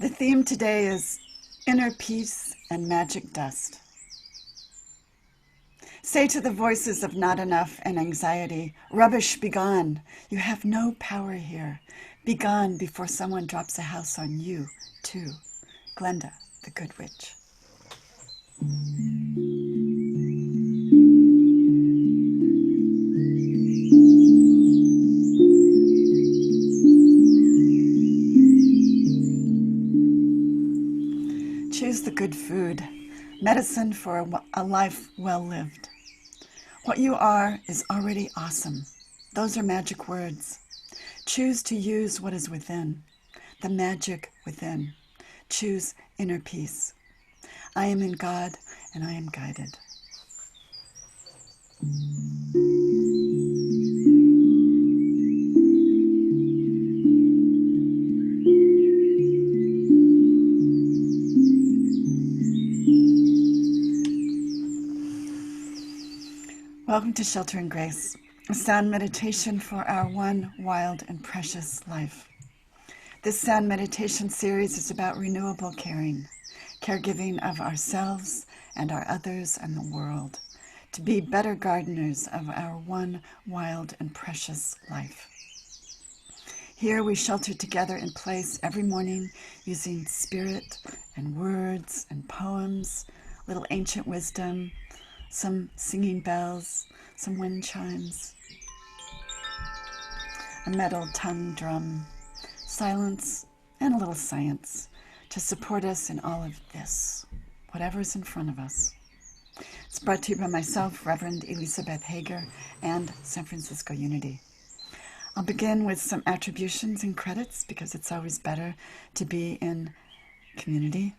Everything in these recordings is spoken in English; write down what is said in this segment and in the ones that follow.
The theme today is inner peace and magic dust. Say to the voices of not enough and anxiety, rubbish, begone. You have no power here. Begone before someone drops a house on you, too. Glinda, the Good Witch. Choose the good food, medicine for a life well lived. What you are is already awesome. Those are magic words. Choose to use what is within, the magic within. Choose inner peace. I am in God and I am guided. Welcome to Shelter and Grace, a sound meditation for our one wild and precious life. This sound meditation series is about renewable caring, caregiving of ourselves and our others and the world, to be better gardeners of our one wild and precious life. Here we shelter together in place every morning using spirit and words and poems, little ancient wisdom, some singing bells, some wind chimes, a metal tongue drum, silence, and a little science to support us in all of this, whatever's in front of us. It's brought to you by myself, Reverend Eleesabeth Hager, and San Francisco Unity. I'll begin with some attributions and credits because it's always better to be in community.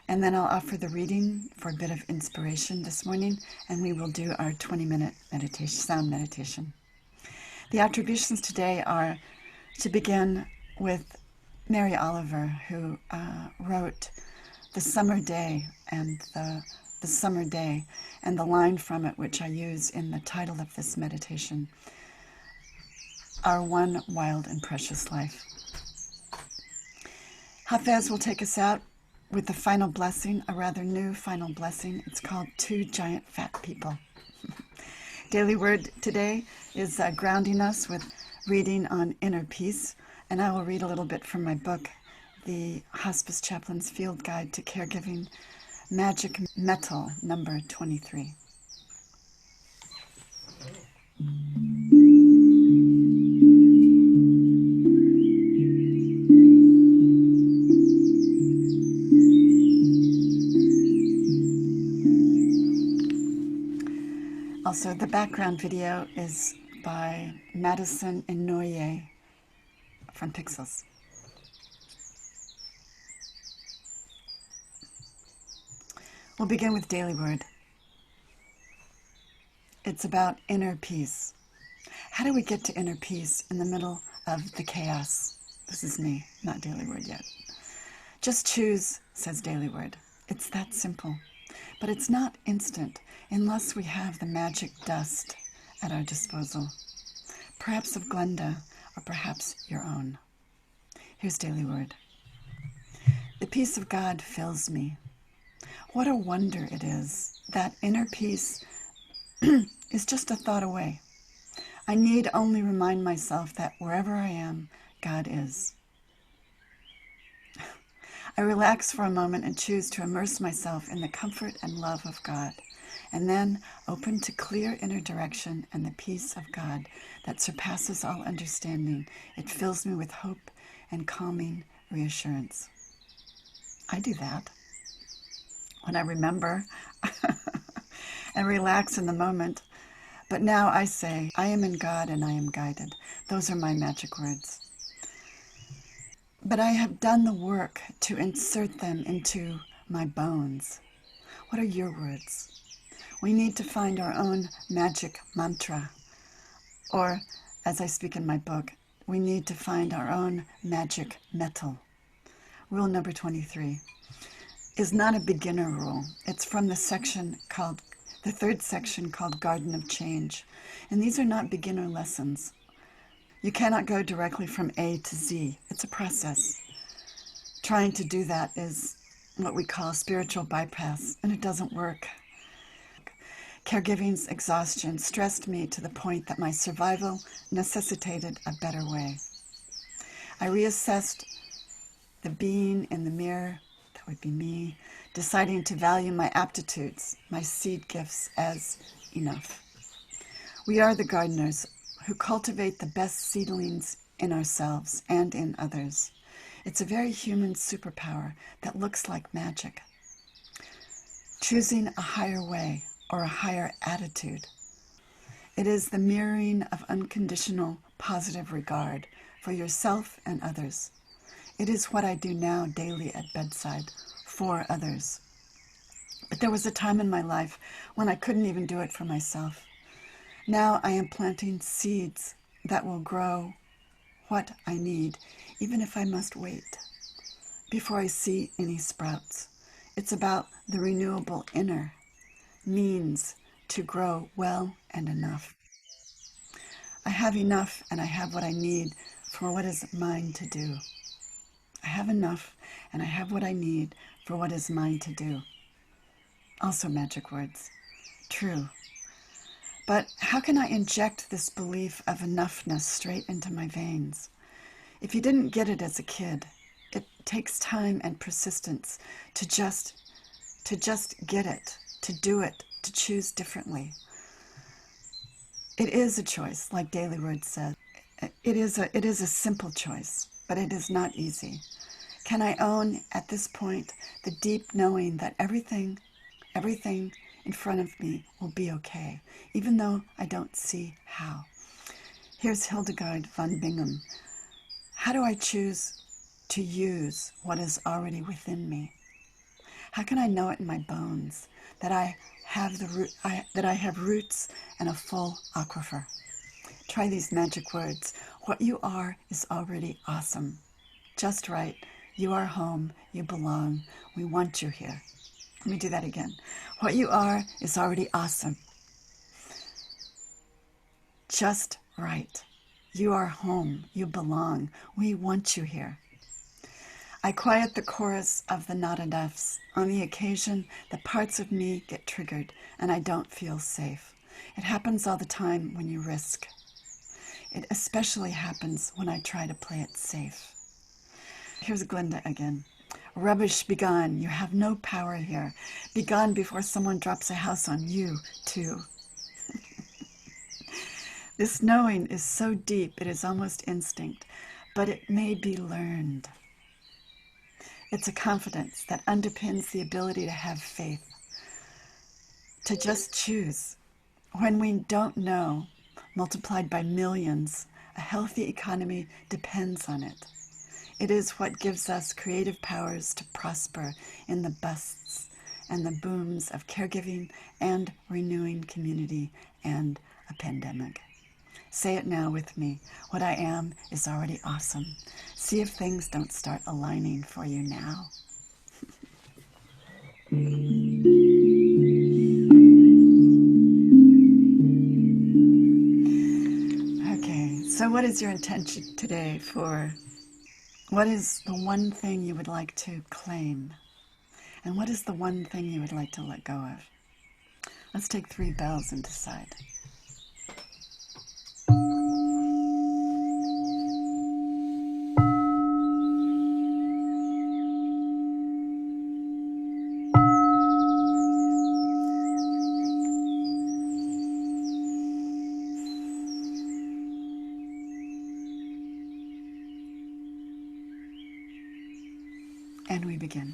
And then I'll offer the reading for a bit of inspiration this morning, and we will do our 20-minute meditation, sound meditation. The attributions today are to begin with Mary Oliver, who wrote The Summer Day and the Summer Day, and the line from it, which I use in the title of this meditation, Our One Wild and Precious Life. Hafiz will take us out with the final blessing, a rather new final blessing. It's called Two Giant Fat People. Daily word today is grounding us with reading on inner peace, and I will read a little bit from my book, The Hospice Chaplain's Field Guide to Caregiving, Magic Mettle, number 23. Also, the background video is by Madison Inoye from Pexels. We'll begin with daily word. It's about inner peace. How do we get to inner peace in the middle of the chaos? This is me, not daily word yet. Just choose, says daily word. It's that simple. But it's not instant unless we have the magic dust at our disposal. Perhaps of Glinda, or perhaps your own. Here's daily word. The peace of God fills me. What a wonder it is that inner peace is just a thought away. I need only remind myself that wherever I am, God is. I relax for a moment and choose to immerse myself in the comfort and love of God, and then open to clear inner direction and the peace of God that surpasses all understanding. It fills me with hope and calming reassurance. I do that when I remember and relax in the moment. But now I say, I am in God and I am guided. Those are my magic words. But I have done the work to insert them into my bones. What are your words? We need to find our own magic mantra. Or, as I speak in my book, we need to find our own magic mettle. Rule number 23 is not a beginner rule. It's from the third section called Garden of Change. And these are not beginner lessons. You cannot go directly from A to Z. It's a process. trying to do that is what we call spiritual bypass, and it doesn't work. Caregiving's exhaustion stressed me to the point that my survival necessitated a better way. I reassessed the being in the mirror, that would be me, deciding to value my aptitudes, my seed gifts as enough. We are the gardeners who cultivate the best seedlings in ourselves and in others. It's a very human superpower that looks like magic. Choosing a higher way or a higher attitude. It is the mirroring of unconditional positive regard for yourself and others. It is what I do now daily at bedside for others. But there was a time in my life when I couldn't even do it for myself. Now I am planting seeds that will grow what I need, even if I must wait before I see any sprouts. It's about the renewable inner means to grow well and enough. I have enough and I have what I need for what is mine to do. I have enough and I have what I need for what is mine to do. Also magic words. True. But how can I inject this belief of enoughness straight into my veins? If you didn't get it as a kid, it takes time and persistence to just get it, to do it, to choose differently. It is a choice, like Daily Word said. It is a simple choice, but it is not easy. Can I own at this point the deep knowing that everything in front of me will be okay, even though I don't see how? Here's Hildegard von Bingen. How do I choose to use what is already within me? How can I know it in my bones that I have roots and a full aquifer? Try these magic words. What you are is already awesome. Just right. You are home. You belong. We want you here. Let me do that again. What you are is already awesome. Just right. You are home. You belong. We want you here. I quiet the chorus of the not enoughs on the occasion that parts of me get triggered and I don't feel safe. It happens all the time when you risk. It especially happens when I try to play it safe. Here's Glinda again. Rubbish, begone. You have no power here. Begone before someone drops a house on you, too. This knowing is so deep it is almost instinct, but it may be learned. It's a confidence that underpins the ability to have faith, to just choose. When we don't know, multiplied by millions, a healthy economy depends on it. It is what gives us creative powers to prosper in the busts and the booms of caregiving and renewing community and a pandemic. Say it now with me. What I am is already awesome. See if things don't start aligning for you now. Okay, so what is your intention today for what is the one thing you would like to claim? And what is the one thing you would like to let go of? Let's take 3 bells and decide. And we begin.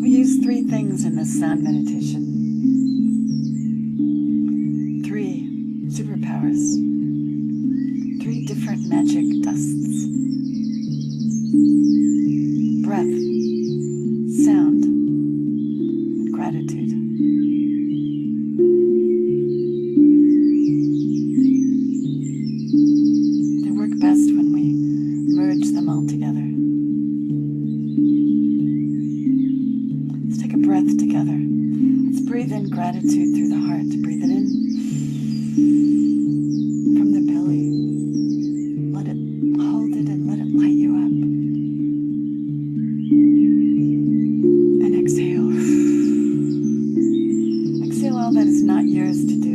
We use 3 things in this sound meditation. 3 superpowers. 3 different magic dusts. Breath, sound, and gratitude. They work best when we merge them all together. breath together. Let's breathe in gratitude through the heart. Breathe it in from the belly. Let it hold it and let it light you up. And exhale. Exhale all that is not yours to do.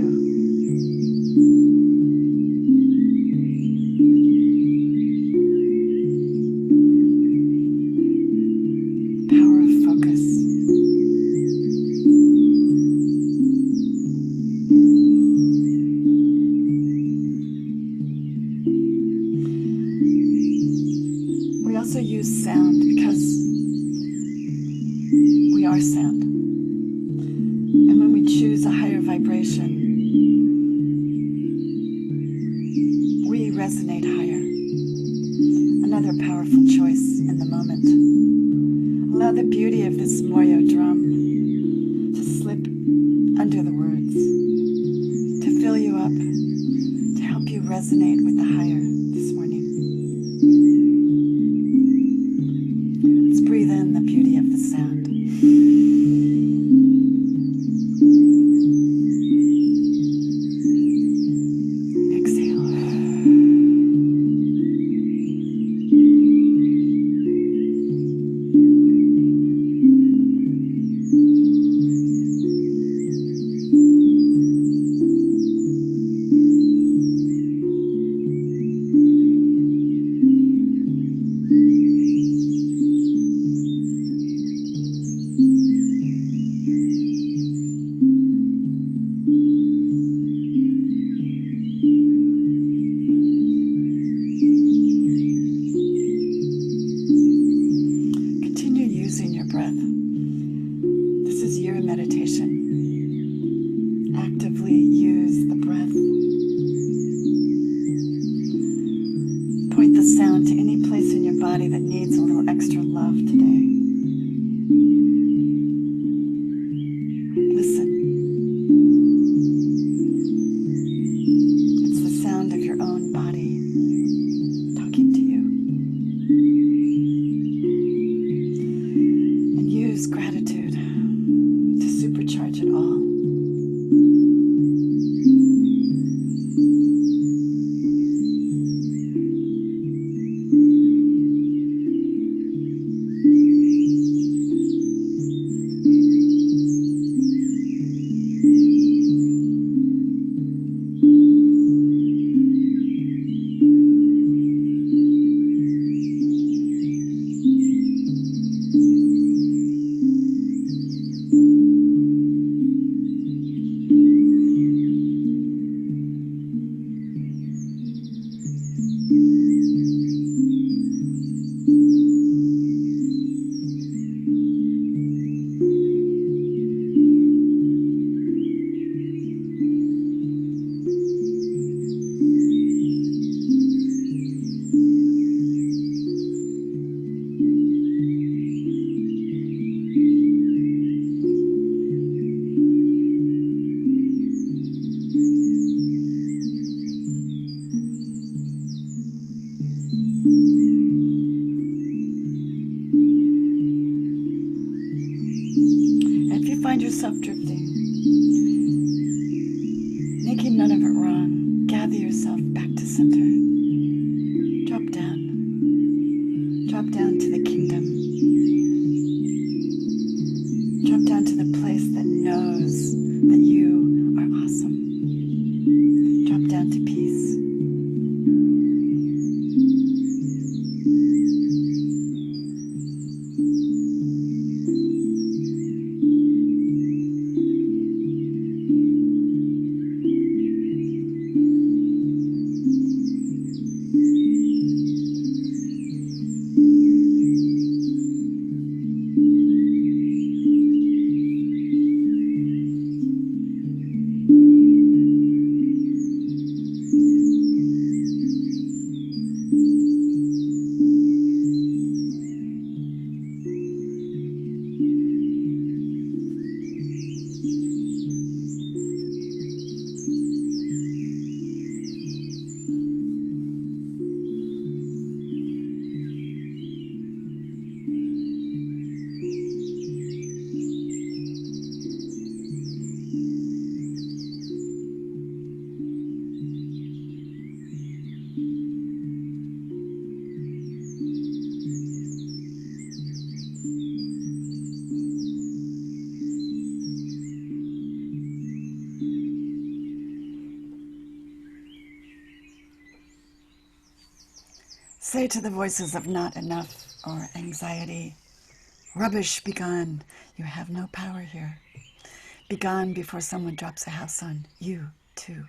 Use sound because we are sound. And when we choose a higher vibration, we resonate higher. Another powerful choice in the moment. Allow the beauty of this Moyo drum to slip under the words, to fill you up, to help you resonate with the higher this morning. Breathe in the beauty of the sound. Exhale. Meditation. Actively use the breath. Point the sound to any place in your body that needs a little extra love today. Listen. It's the sound of your own body talking to you. And use gratitude to supercharge it all. Find yourself drifting, making none of it wrong. Gather yourself back to center. Drop down to the kingdom. Drop down to the place that knows that you are awesome. Drop down to peace. Say to the voices of not enough or anxiety, rubbish, be gone. You have no power here. Be gone before someone drops a house on you, too.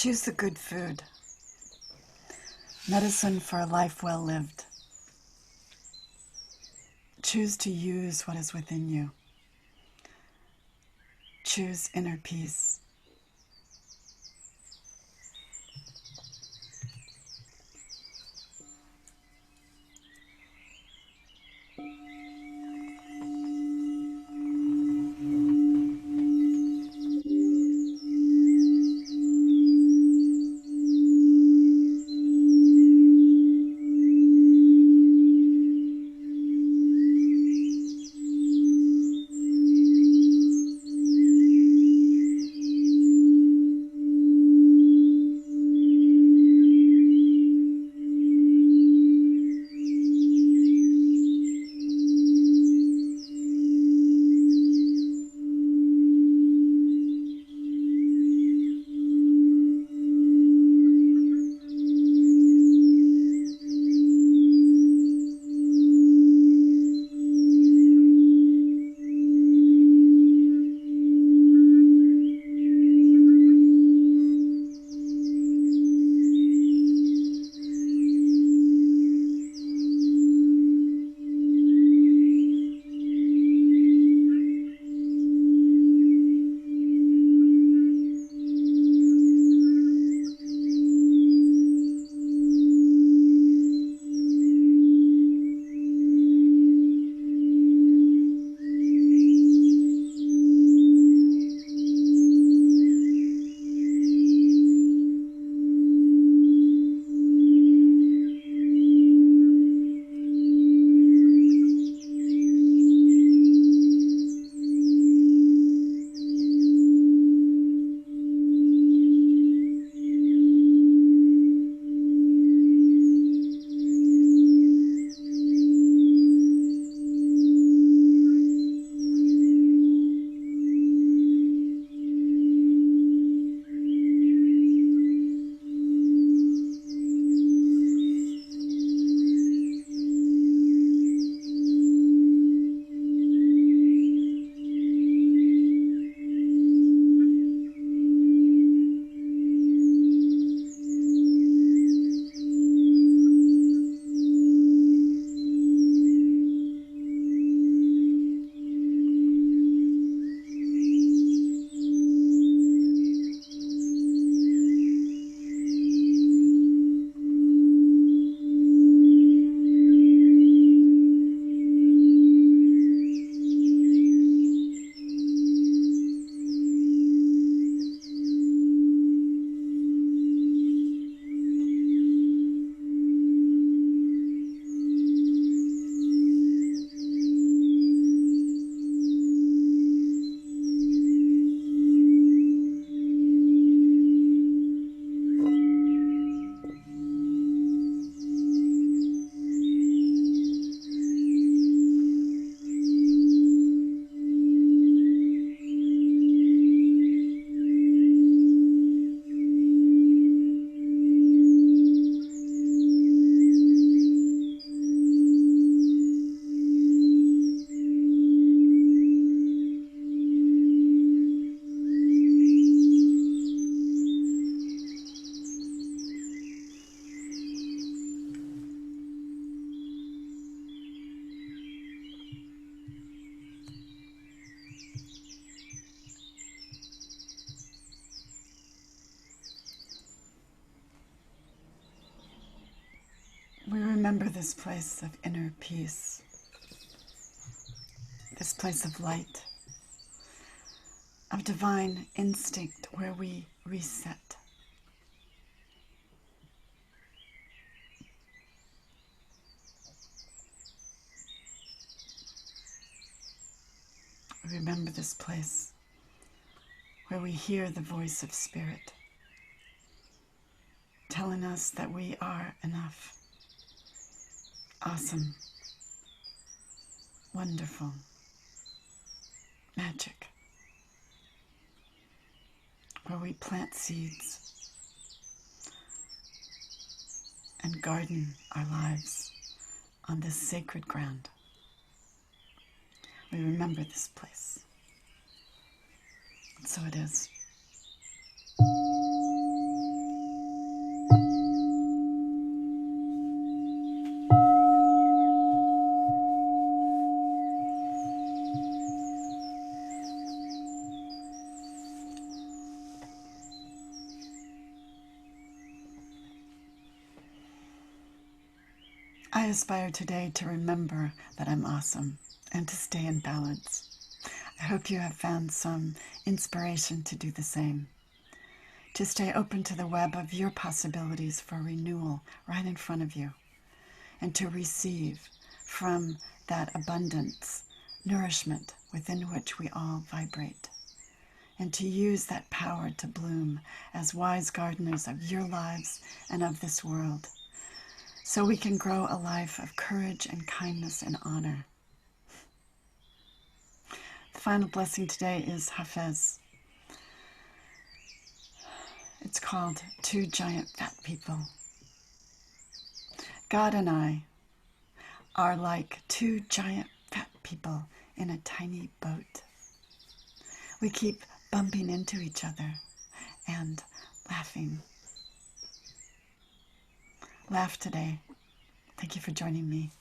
Choose the good food. Medicine for a life well lived. Choose to use what is within you. Choose inner peace. We remember this place of inner peace, this place of light, of divine instinct where we reset. We remember this place where we hear the voice of Spirit telling us that we are enough, awesome, wonderful, magic, where we plant seeds and garden our lives on this sacred ground. We remember this place. And so it is. aspire today to remember that I'm awesome and to stay in balance. I hope you have found some inspiration to do the same. To stay open to the web of your possibilities for renewal right in front of you, and to receive from that abundance nourishment within which we all vibrate, and to use that power to bloom as wise gardeners of your lives and of this world, so we can grow a life of courage and kindness and honor. The final blessing today is Hafiz. It's called Two Giant Fat People. God and I are like two giant fat people in a tiny boat. We keep bumping into each other and laughing. Laugh today. Thank you for joining me.